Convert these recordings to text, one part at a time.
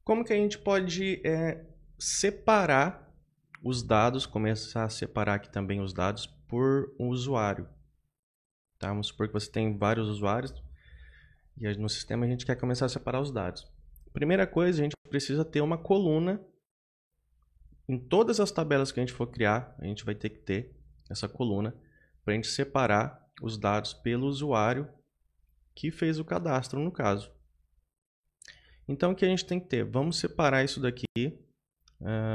Como que a gente pode separar os dados, começar a separar aqui também os dados por um usuário? Tá? Vamos supor que você tem vários usuários e no sistema a gente quer começar a separar os dados. Primeira coisa, a gente precisa ter uma coluna. Em todas as tabelas que a gente for criar, a gente vai ter que ter essa coluna para a gente separar os dados pelo usuário que fez o cadastro, no caso. Então, o que a gente tem que ter? Vamos separar isso daqui.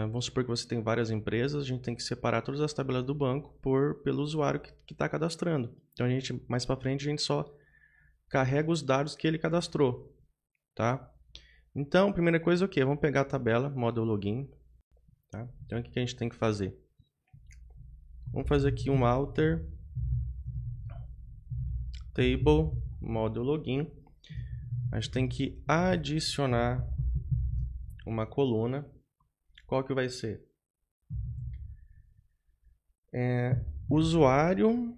Vamos supor que você tem várias empresas, a gente tem que separar todas as tabelas do banco pelo usuário que está cadastrando. Então, mais para frente, a gente só carrega os dados que ele cadastrou. Tá? Então, a primeira coisa é o quê? Vamos pegar a tabela, model login. Tá? Então, o que a gente tem que fazer? Vamos fazer aqui um alter table model login. A gente tem que adicionar uma coluna. Qual que vai ser? Usuário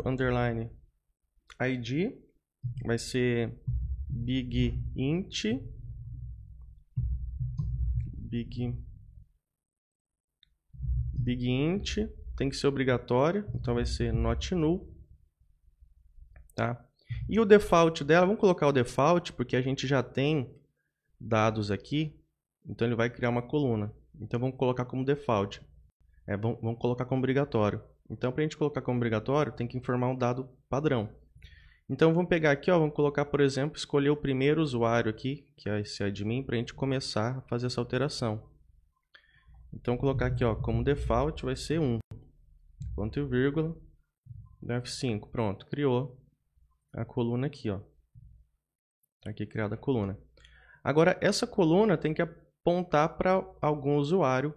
underline ID vai ser big int tem que ser obrigatório, então vai ser not null, tá? E o default dela, vamos colocar o default porque a gente já tem dados aqui, então ele vai criar uma coluna. Então vamos colocar como default. Vamos colocar como obrigatório. Então para a gente colocar como obrigatório, tem que informar um dado padrão. Então vamos pegar aqui, ó, vamos colocar, por exemplo, escolher o primeiro usuário aqui, que é esse admin, para a gente começar a fazer essa alteração. Então vou colocar aqui, ó, como default vai ser 1, ponto e vírgula, F5, pronto, criou a coluna aqui, ó. Tá aqui criada a coluna. Agora essa coluna tem que apontar para algum usuário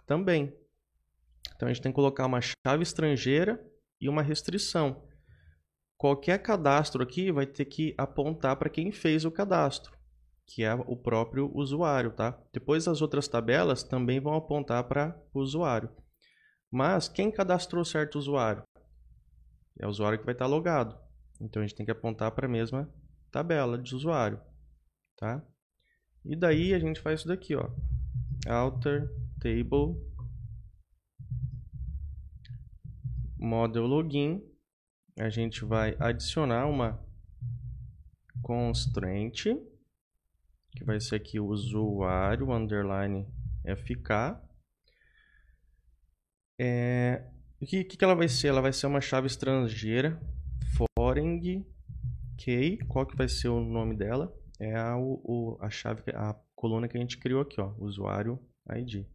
também. Então a gente tem que colocar uma chave estrangeira e uma restrição. Qualquer cadastro aqui vai ter que apontar para quem fez o cadastro, que é o próprio usuário, tá? Depois as outras tabelas também vão apontar para o usuário. Mas quem cadastrou certo usuário? É o usuário que vai estar logado. Então a gente tem que apontar para a mesma tabela de usuário, tá? E daí a gente faz isso daqui, ó. Alter table model login. A gente vai adicionar uma constraint, que vai ser aqui o usuário underline fk. O que ela vai ser? Ela vai ser uma chave estrangeira foreign key. Qual que vai ser o nome dela? É a chave, a coluna que a gente criou aqui, ó, usuário ID.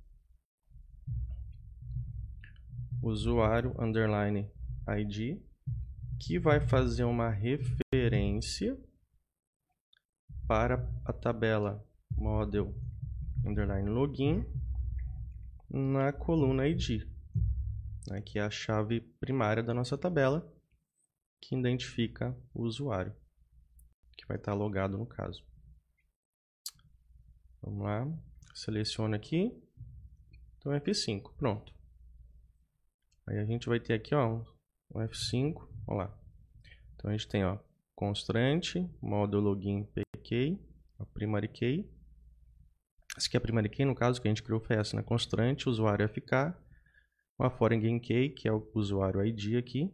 Usuário underline ID, que vai fazer uma referência para a tabela model underline login na coluna ID, né, que é a chave primária da nossa tabela que identifica o usuário que vai estar logado no caso. Vamos lá, seleciona aqui, então F5, pronto. Aí a gente vai ter aqui, ó, um F5, olha lá. Então a gente tem, ó, constraint, model login pk, a primary key. Essa aqui é a primary key, no caso que a gente criou foi essa, né? Constraint, usuário fk, uma foreign key, que é o usuário ID aqui,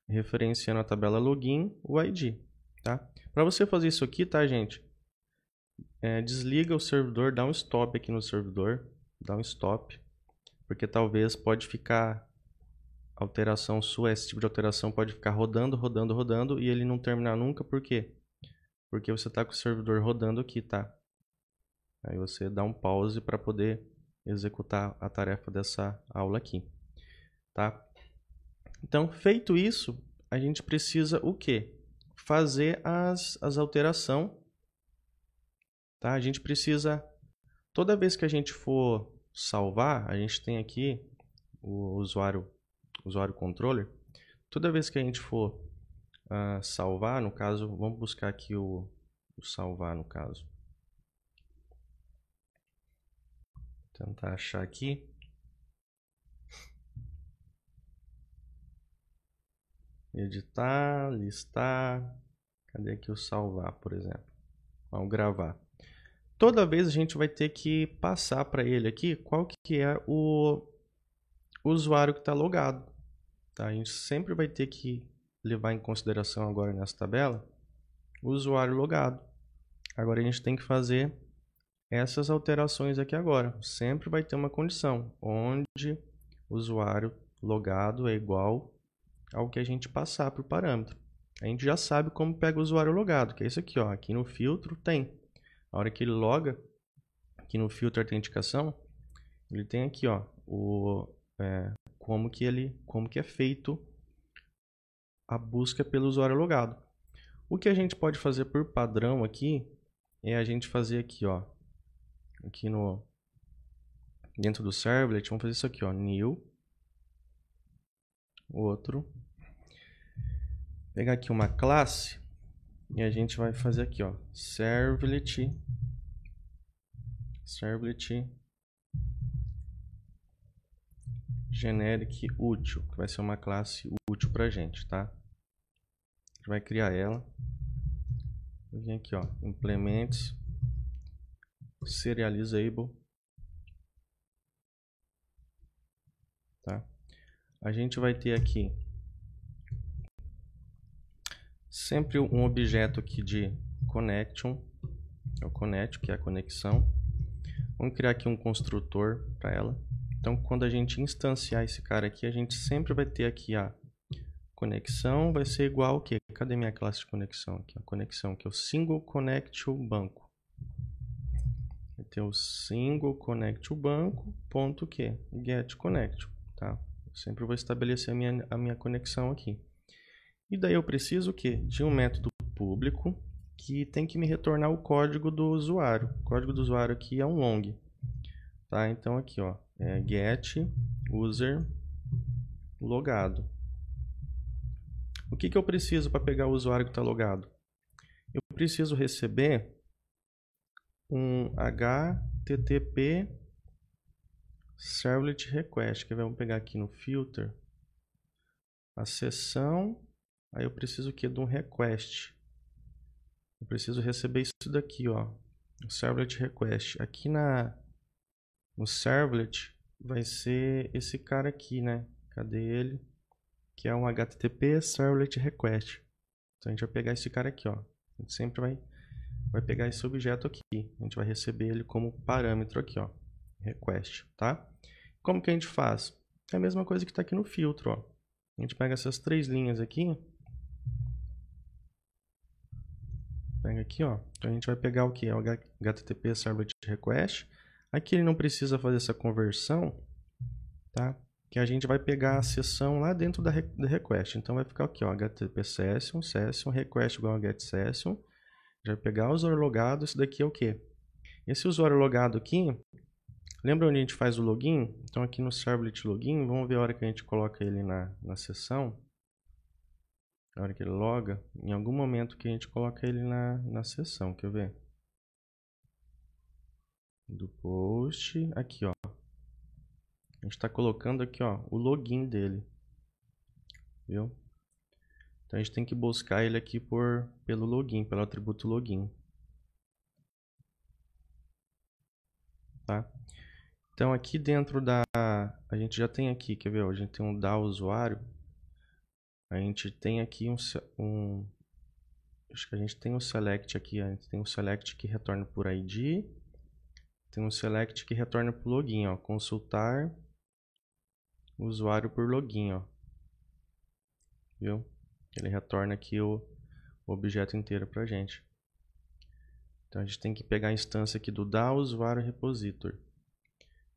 referenciando a tabela login, o ID, tá? Para você fazer isso aqui, tá, gente? Desliga o servidor, dá um stop aqui no servidor, dá um stop, porque talvez pode ficar alteração sua, esse tipo de alteração pode ficar rodando e ele não terminar nunca. Por quê? Porque você está com o servidor rodando aqui, tá? Aí você dá um pause para poder executar a tarefa dessa aula aqui, tá? Então, feito isso, a gente precisa o quê? Fazer as alterações, tá? A gente precisa, toda vez que a gente for salvar, a gente tem aqui o usuário controller. Toda vez que a gente for salvar, no caso, vamos buscar aqui o salvar, no caso. Tentar achar aqui. Editar, listar. Cadê aqui o salvar, por exemplo? ao gravar. Toda vez a gente vai ter que passar para ele aqui qual que é o usuário que está logado. Tá? A gente sempre vai ter que levar em consideração agora nessa tabela o usuário logado. Agora a gente tem que fazer essas alterações aqui agora. Sempre vai ter uma condição onde o usuário logado é igual ao que a gente passar para o parâmetro. A gente já sabe como pega o usuário logado, que é isso aqui, ó. Aqui no filtro tem. A hora que ele loga, aqui no filtro autenticação, ele tem aqui, ó, como que é feito a busca pelo usuário logado. O que a gente pode fazer por padrão aqui é a gente fazer aqui, ó, aqui dentro do servlet, vamos fazer isso aqui, ó, new, outro, pegar aqui uma classe e a gente vai fazer aqui, ó, servlet generic útil, que vai ser uma classe útil pra gente, tá? A gente vai criar ela. Vem aqui, ó, implements serializable, tá? A gente vai ter aqui sempre um objeto aqui de connection, é o connect, que é a conexão. Vamos criar aqui um construtor para ela. Então, quando a gente instanciar esse cara aqui, a gente sempre vai ter aqui a conexão, vai ser igual ao quê? Cadê minha classe de conexão aqui? A conexão, que é o single connect to banco. Vai ter o single connect to banco, ponto que? Get connect, tá? Eu sempre vou estabelecer a minha conexão aqui. E daí eu preciso o quê? De um método público que tem que me retornar o código do usuário. O código do usuário aqui é um long. Tá? Então aqui, ó, get user logado. O que eu preciso para pegar o usuário que está logado? Eu preciso receber um HTTP servlet request. Que vamos pegar aqui no filter a seção. Aí eu preciso o que? De um request. Eu preciso receber isso daqui, ó, o servlet request. Aqui no servlet vai ser esse cara aqui, né? Cadê ele? Que é um HTTP servlet request. Então a gente vai pegar esse cara aqui, ó. A gente sempre vai pegar esse objeto aqui. A gente vai receber ele como parâmetro aqui, ó, request, tá? Como que a gente faz? É a mesma coisa que está aqui no filtro, ó. A gente pega essas três linhas aqui. Pega aqui, ó. Então a gente vai pegar o que? É o HTTP servlet request. Aqui ele não precisa fazer essa conversão, tá? Que a gente vai pegar a seção lá dentro da request. Então vai ficar aqui, ó, HTTP session request igual a get session. Já vai pegar o usuário logado. Isso daqui é o que? Esse usuário logado aqui, lembra onde a gente faz o login? Então aqui no servlet login, vamos ver a hora que a gente coloca ele na seção. Na hora que ele loga, em algum momento que a gente coloca ele na seção, quer ver? Do post, aqui, ó. A gente está colocando aqui, ó, o login dele, viu? Então a gente tem que buscar ele aqui pelo login, pelo atributo login, tá? Então aqui dentro a gente já tem aqui, quer ver? A gente tem um da usuário. A gente tem aqui acho que a gente tem um select aqui, a gente tem um select que retorna por ID, tem um select que retorna por login, ó, consultar o usuário por login, ó, viu? Ele retorna aqui o objeto inteiro pra gente. Então a gente tem que pegar a instância aqui do da usuário repositor.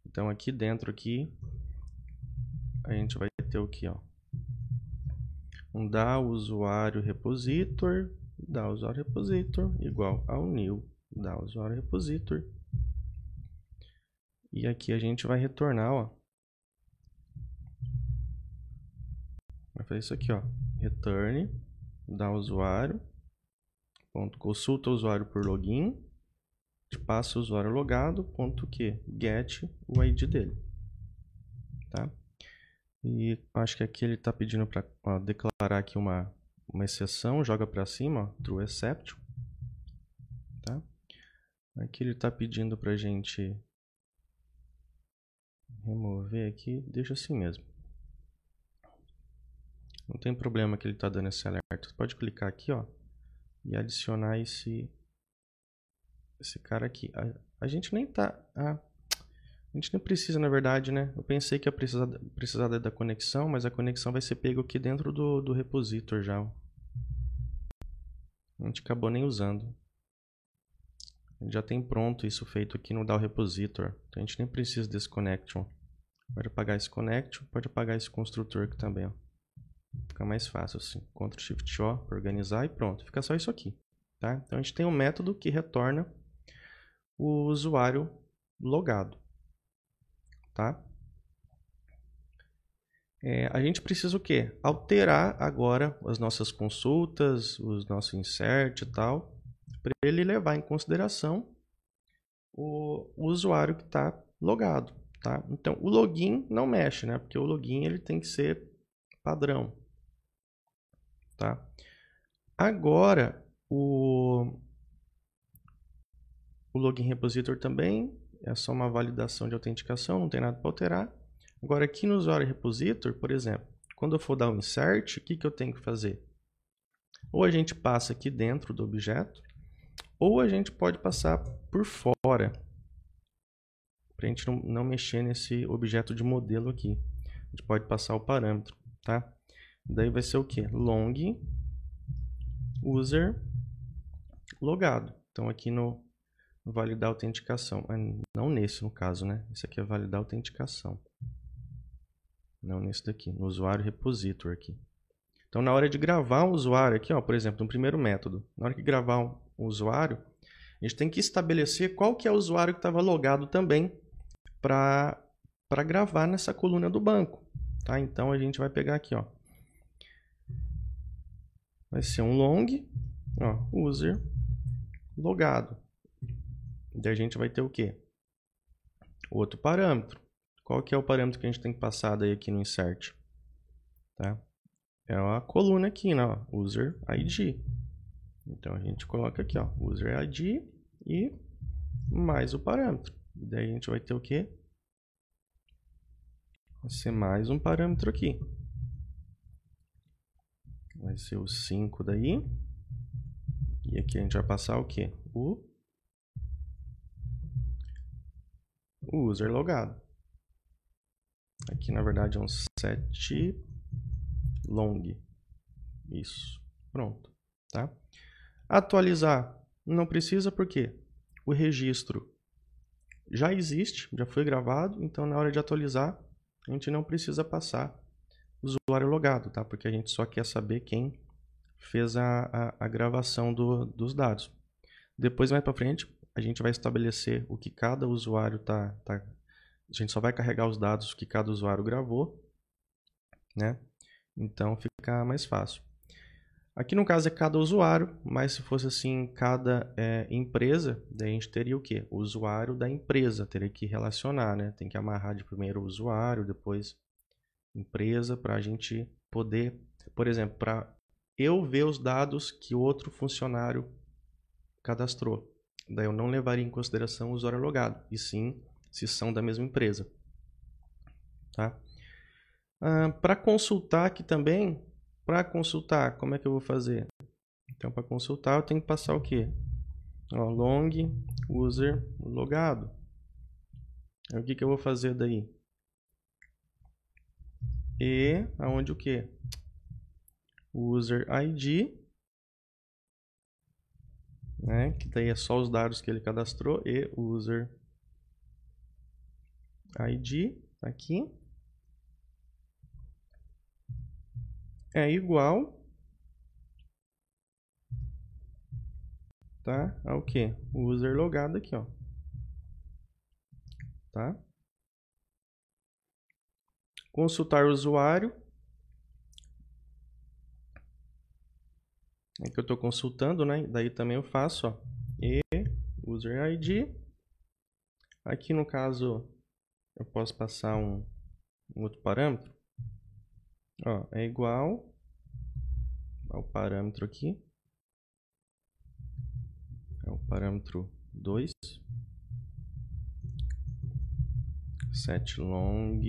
Então aqui dentro aqui a gente vai ter o que, ó, um da usuário repositor igual ao new da usuário repositor. E aqui a gente vai retornar, ó, vai fazer isso aqui, ó, return da usuário, ponto, consulta o usuário por login, te passa o usuário logado, ponto que get o ID dele, tá? E acho que aqui ele está pedindo para declarar aqui uma exceção, joga para cima, ó, true exception, tá? Aqui ele está pedindo para a gente remover aqui, deixa assim mesmo. Não tem problema que ele está dando esse alerta. Você pode clicar aqui, ó, e adicionar esse cara aqui. A gente nem tá... a gente nem precisa, na verdade, né? Eu pensei que ia precisar da conexão, mas a conexão vai ser pego aqui dentro do repositor já. A gente acabou nem usando. A gente já tem pronto isso feito aqui no DAO Repositor. Então a gente nem precisa desse connection. Pode apagar esse connection, pode apagar esse construtor aqui também, ó. Fica mais fácil assim. Ctrl Shift O para organizar e pronto. Fica só isso aqui, tá? Então a gente tem um método que retorna o usuário logado, tá? A gente precisa o quê? Alterar agora as nossas consultas, os nossos insert e tal, para ele levar em consideração o usuário que está logado, tá? Então o login não mexe, né? Porque o login ele tem que ser padrão, tá? Agora o login repositor também é só uma validação de autenticação, não tem nada para alterar. Agora aqui no usuário repositor, por exemplo, quando eu for dar um insert, o que eu tenho que fazer? Ou a gente passa aqui dentro do objeto, ou a gente pode passar por fora, para a gente não mexer nesse objeto de modelo aqui. A gente pode passar o parâmetro, tá? Daí vai ser o que? Long user logado. Então aqui no validar autenticação, não nesse no caso, né? Esse aqui é validar autenticação. Não nesse daqui, no usuário repositor aqui. Então na hora de gravar um usuário aqui, ó, por exemplo, no primeiro método, na hora de gravar um usuário, a gente tem que estabelecer qual que é o usuário que estava logado também para gravar nessa coluna do banco, tá? Então a gente vai pegar aqui, ó, vai ser um long, ó, user logado. Daí a gente vai ter o quê? Outro parâmetro. Qual que é o parâmetro que a gente tem que passar daí aqui no insert? Tá? É a coluna aqui, né? User ID. Então a gente coloca aqui, ó, user ID e mais o parâmetro. Daí a gente vai ter o quê? Vai ser mais um parâmetro aqui. Vai ser o 5 daí. E aqui a gente vai passar o quê? O user logado. Aqui na verdade é um set long. Isso. Pronto. Tá? Atualizar não precisa porque o registro já existe, já foi gravado, então na hora de atualizar a gente não precisa passar o usuário logado, tá? Porque a gente só quer saber quem fez a gravação dos dados. Depois, mais para frente, a gente vai estabelecer o que cada usuário a gente só vai carregar os dados que cada usuário gravou, né? Então fica mais fácil. Aqui no caso é cada usuário, mas se fosse assim cada empresa, daí a gente teria o quê? O usuário da empresa, teria que relacionar, né? Tem que amarrar de primeiro o usuário, depois empresa, para a gente poder, por exemplo, para eu ver os dados que outro funcionário cadastrou. Daí eu não levaria em consideração o usuário logado, e sim se são da mesma empresa. Tá? Para consultar aqui também, para consultar, como é que eu vou fazer? Então, para consultar, eu tenho que passar o quê? Ó, long user logado. Aí, o que eu vou fazer daí? E aonde o quê? User ID, né? Que daí é só os dados que ele cadastrou, e user ID aqui é igual, tá? Ao que? O user logado aqui, ó. Tá? Consultar o usuário. É que eu estou consultando, né? Daí também eu faço, ó, e user ID. Aqui no caso eu posso passar um outro parâmetro. Ó, é igual ao parâmetro aqui. É o parâmetro 2. Set long.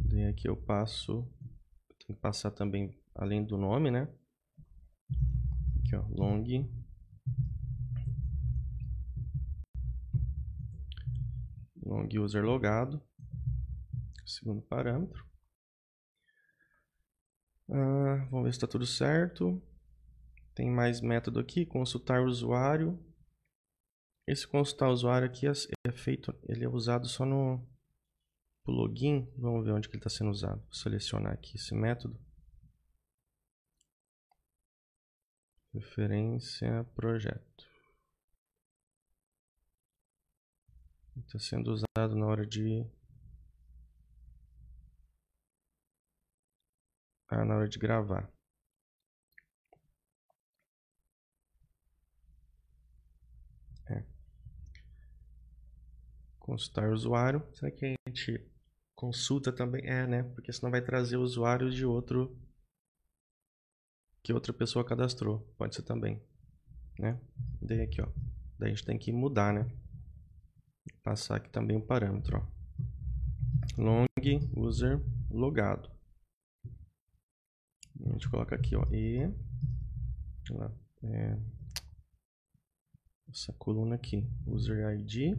Daí aqui eu passo, tem que passar também além do nome, né? Aqui, ó, long user logado, segundo parâmetro. Vamos ver se está tudo certo. Tem mais método aqui, consultar o usuário. Esse consultar o usuário aqui é feito, ele é usado só no login. Vamos ver onde que ele está sendo usado. Vou selecionar aqui esse método. Referência projeto. Está sendo usado na hora de gravar. Consultar o usuário. Será que a gente consulta também? Né? Porque senão vai trazer usuários de outro que outra pessoa cadastrou. Pode ser também, né? Daí aqui, ó. Daí a gente tem que mudar, né? Passar aqui também o parâmetro, ó. Long user logado. A gente coloca aqui, ó, essa coluna aqui, user ID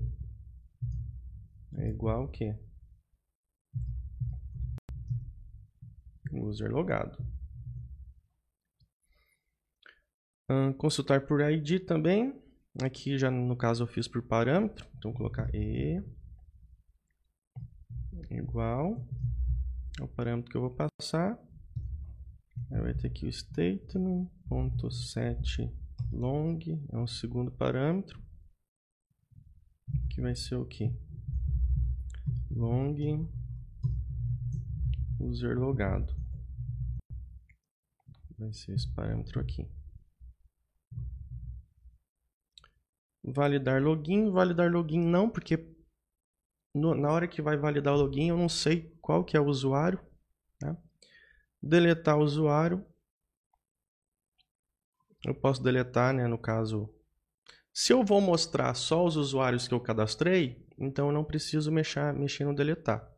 é igual ao que? User logado. Consultar por ID também. Aqui já no caso eu fiz por parâmetro, então vou colocar igual ao parâmetro que eu vou passar. Aí vai ter aqui o statement.set long, é um segundo parâmetro, que vai ser o que? Long user logado. Vai ser esse parâmetro aqui. Validar login não, porque na hora que vai validar o login eu não sei qual que é o usuário, né? Deletar o usuário, eu posso deletar, né, no caso, se eu vou mostrar só os usuários que eu cadastrei, então eu não preciso mexer no deletar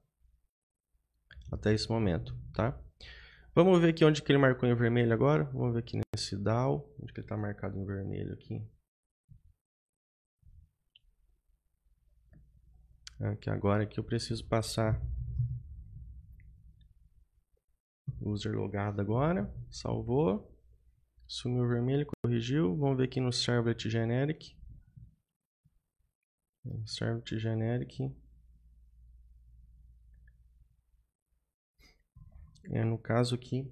até esse momento, tá? Vamos ver aqui onde que ele marcou em vermelho agora. Vamos ver aqui nesse DAO, onde que ele está marcado em vermelho aqui. Aqui agora que eu preciso passar user logado agora. Salvou. Sumiu o vermelho, corrigiu. Vamos ver aqui no servlet generic. Servlet generic. No caso aqui,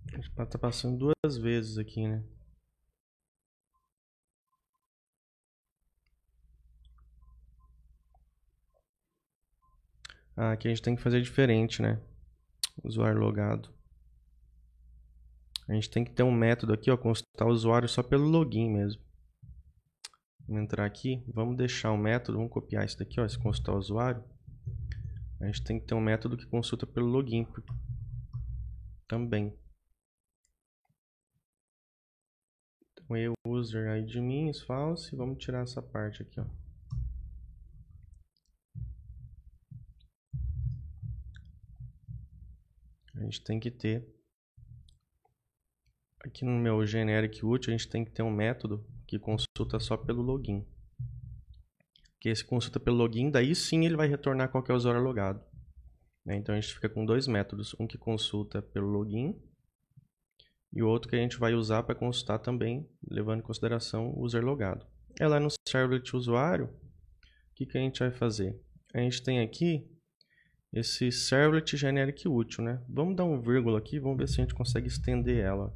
a gente está passando duas vezes aqui, né? Aqui a gente tem que fazer diferente, né? Usuário logado. A gente tem que ter um método aqui, ó, consultar o usuário só pelo login mesmo. Vamos entrar aqui, vamos deixar o método, vamos copiar isso daqui, ó, esse consultar o usuário. A gente tem que ter um método que consulta pelo login também. Então, user admin is false, vamos tirar essa parte aqui, ó. A gente tem que ter aqui no meu generic útil, a gente tem que ter um método que consulta só pelo login. Que esse consulta pelo login, daí sim ele vai retornar qualquer usuário logado. Então a gente fica com dois métodos, um que consulta pelo login e o outro que a gente vai usar para consultar também, levando em consideração o user logado. Lá no servlet usuário, o que a gente vai fazer? A gente tem aqui esse servlet generic útil, né? Vamos dar um vírgula aqui, vamos ver se a gente consegue estender ela.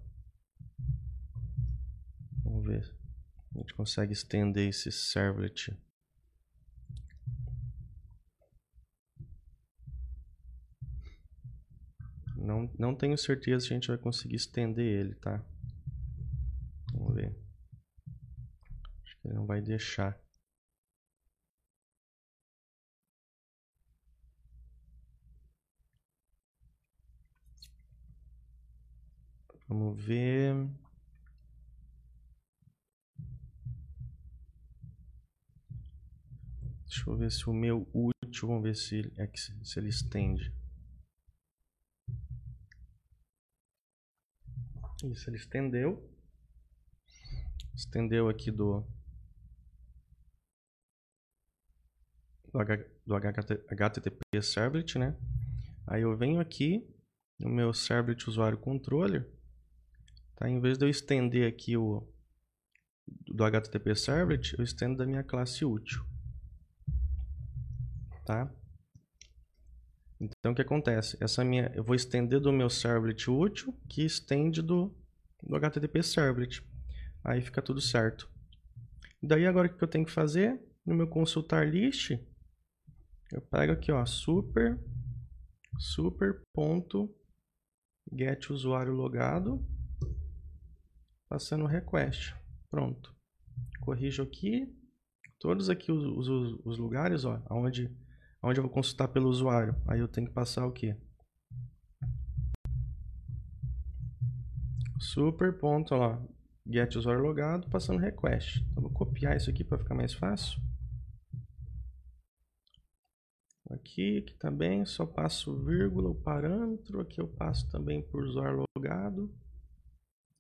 Vamos ver se a gente consegue estender esse servlet. Não tenho certeza se a gente vai conseguir estender ele, tá? Vamos ver. Acho que ele não vai deixar. Vamos ver. Deixa eu ver se o meu útil, vamos ver se ele estende. Isso, ele estendeu. Estendeu aqui do HTTP Servlet, né? Aí eu venho aqui no meu Servlet usuário controller, tá? Em vez de eu estender aqui do HTTP Servlet, eu estendo da minha classe útil, tá? Então o que acontece? Eu vou estender do meu Servlet útil, que estende do HTTP Servlet. Aí fica tudo certo. Daí agora o que eu tenho que fazer? No meu consultar list, eu pego aqui, ó, super.get usuário logado, passando request. Pronto. Corrijo aqui, todos aqui os lugares, ó, onde eu vou consultar pelo usuário. Aí eu tenho que passar o quê? Super.get usuário logado, passando request. Então vou copiar isso aqui para ficar mais fácil. Aqui também só passo vírgula, o parâmetro. Aqui eu passo também por usuário logado.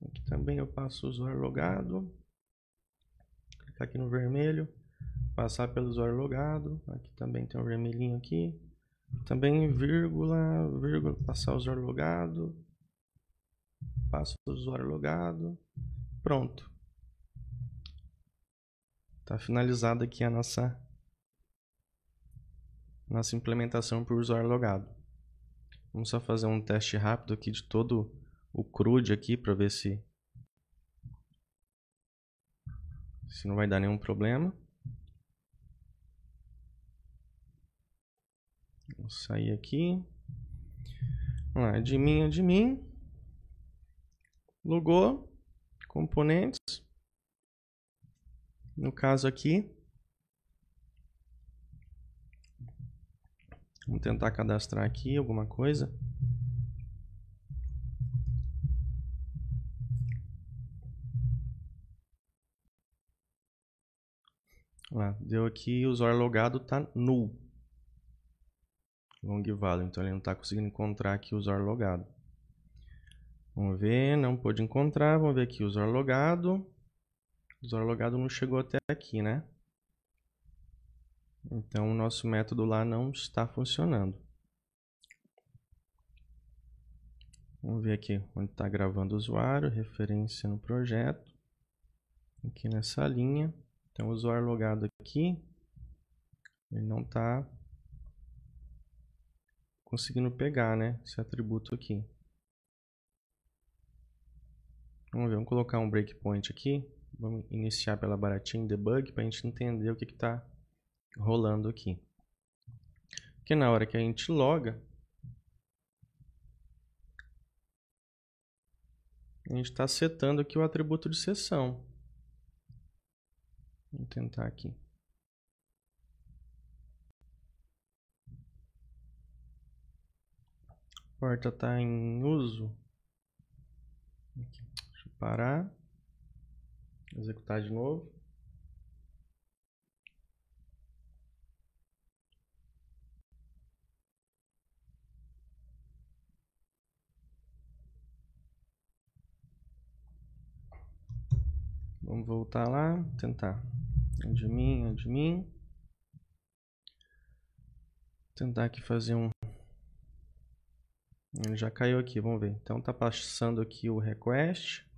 Aqui também eu passo usuário logado. Clicar aqui no vermelho, passar pelo usuário logado. Aqui também tem um vermelhinho aqui. Também vírgula, passar o usuário logado. Passo o usuário logado. Pronto. Tá finalizada aqui a nossa implementação por usuário logado. Vamos só fazer um teste rápido aqui de todo o CRUD aqui para ver se não vai dar nenhum problema. Vou sair aqui. Vamos lá, admin, logou, componentes. No caso aqui, vamos tentar cadastrar aqui alguma coisa. Lá, deu aqui, o usuário logado está null. Long value, então ele não está conseguindo encontrar aqui o usuário logado. Vamos ver, não pôde encontrar. Vamos ver aqui o usuário logado. O usuário logado não chegou até aqui, né? Então o nosso método lá não está funcionando. Vamos ver aqui onde está gravando o usuário, referência no projeto. Aqui nessa linha. Então o usuário logado aqui, ele não está conseguindo pegar, né, esse atributo aqui. Vamos ver, vamos colocar um breakpoint aqui. Vamos iniciar pela baratinha debug para a gente entender o que está rolando aqui. Porque na hora que a gente loga, a gente está setando aqui o atributo de sessão. Vamos tentar aqui. A porta está em uso. Aqui. Deixa eu parar. Executar de novo. Vamos voltar lá, tentar. Admin. Tentar aqui fazer um... Ele já caiu aqui, vamos ver. Então tá passando aqui o request.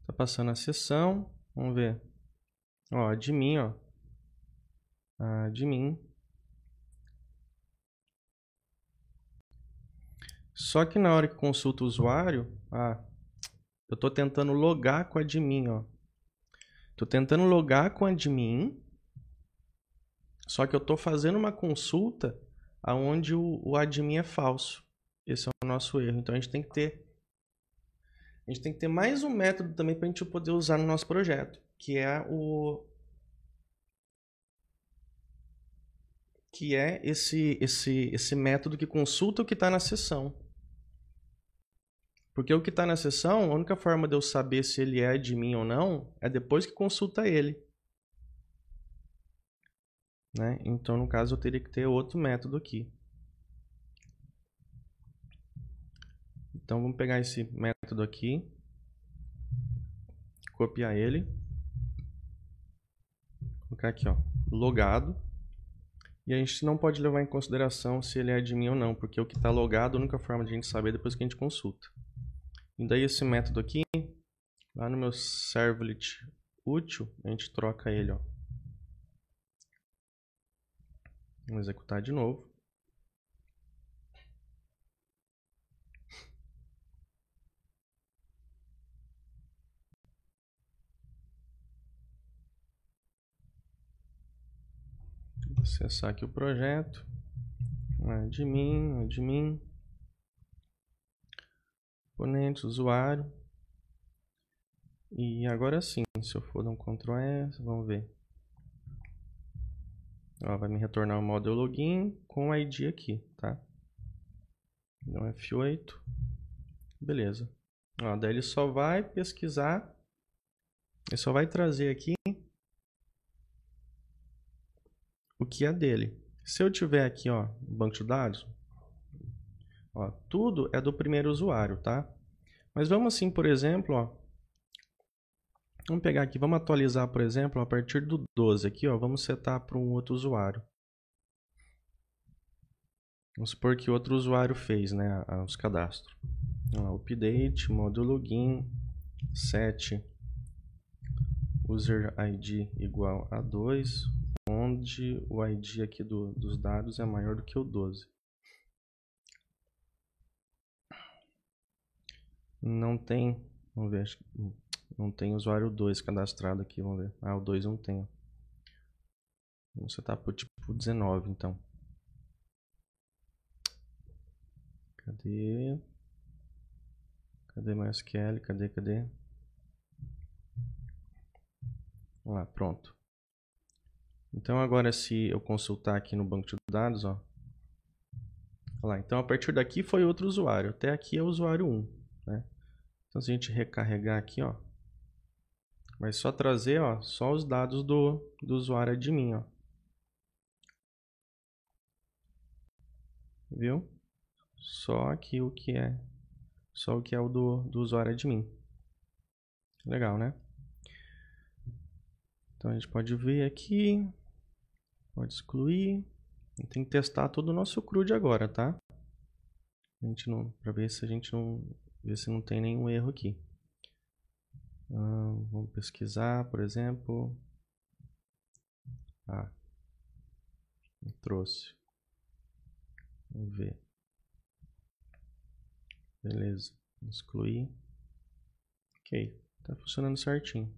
Tá passando a sessão. Vamos ver. Ó, admin, ó. Admin. Só que na hora que consulta o usuário, eu tô tentando logar com o admin, ó. Tô tentando logar com o admin. Só que eu tô fazendo uma consulta aonde o admin é falso. Esse é o nosso erro. Então a gente tem que ter mais um método também para a gente poder usar no nosso projeto, que é esse método que consulta o que está na sessão. Porque o que está na sessão, a única forma de eu saber se ele é admin ou não é depois que consulta ele. né? Então, no caso, eu teria que ter outro método aqui. Então, vamos pegar esse método aqui, copiar ele, colocar aqui, ó, logado. E a gente não pode levar em consideração se ele é admin ou não, porque o que está logado, a única forma de a gente saber é depois que a gente consulta. E daí esse método aqui, lá no meu servlet útil, a gente troca ele, ó. Vamos executar de novo. Vou acessar aqui o projeto. Admin. Componentes, usuário. E agora sim, se eu for dar um Ctrl S, vamos ver. Ó, vai me retornar o model login com o ID aqui, tá? Então F8. Beleza. Ó, daí ele só vai pesquisar, ele só vai trazer aqui o que é dele. Se eu tiver aqui, ó, no banco de dados, ó, tudo é do primeiro usuário, tá? Mas vamos assim, por exemplo, ó, vamos pegar aqui, vamos atualizar, por exemplo, a partir do 12 aqui, ó, vamos setar para um outro usuário. Vamos supor que outro usuário fez, né, os cadastros. Ó, update, model login, set user ID igual a 2, onde o ID aqui dos dados é maior do que o 12. Não tem, vamos ver, não tem usuário 2 cadastrado aqui, vamos ver. Ah, o 2 não tem. Vamos setar para o tipo 19, então. Cadê? Cadê MySQL? Cadê? Vamos lá, pronto. Então agora se eu consultar aqui no banco de dados, ó. Olha lá, então a partir daqui foi outro usuário. Até aqui é o usuário 1, né? Então se a gente recarregar aqui, ó, vai só trazer, ó, só os dados do usuário admin, ó. Viu? Só aqui o que é, só o que é o do usuário admin. Legal, né? Então a gente pode ver aqui, pode excluir. Tem que testar todo o nosso CRUD agora, tá? A gente não, para ver se a gente não, ver se não tem nenhum erro aqui. Vamos pesquisar, por exemplo. Ah, trouxe. Vamos ver. Beleza, excluir. Ok, tá funcionando certinho.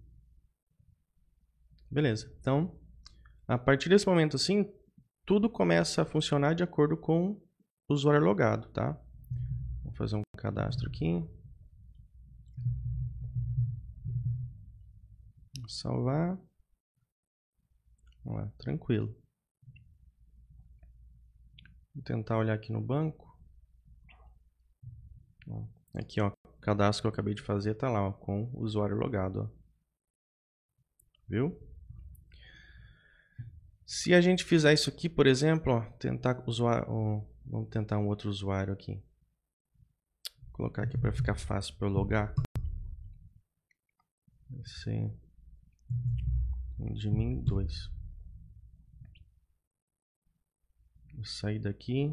Beleza, então a partir desse momento assim, tudo começa a funcionar de acordo com o usuário logado, tá? Vou fazer um cadastro aqui. Salvar. Vamos lá, tranquilo. Vou tentar olhar aqui no banco. Aqui, ó, o cadastro que eu acabei de fazer tá lá, ó, com o usuário logado, ó. Viu? Se a gente fizer isso aqui, por exemplo, ó, vamos tentar um outro usuário aqui. Vou colocar aqui para ficar fácil para eu logar. Vai ser admin 2. Vou sair daqui,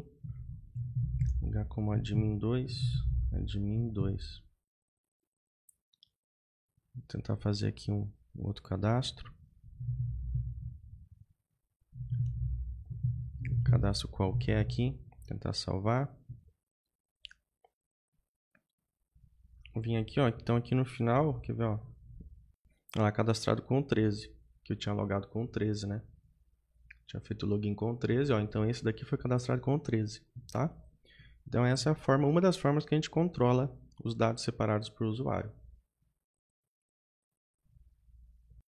logar como admin 2, admin 2. Vou tentar fazer aqui um outro cadastro. Cadastro qualquer aqui, tentar salvar. Vim aqui, ó, então aqui no final, quer ver, ó, lá cadastrado com o 13, que eu tinha logado com o 13, né? Tinha feito o login com o 13, ó, então esse daqui foi cadastrado com o 13, tá? Então essa é a forma, uma das formas que a gente controla os dados separados por usuário.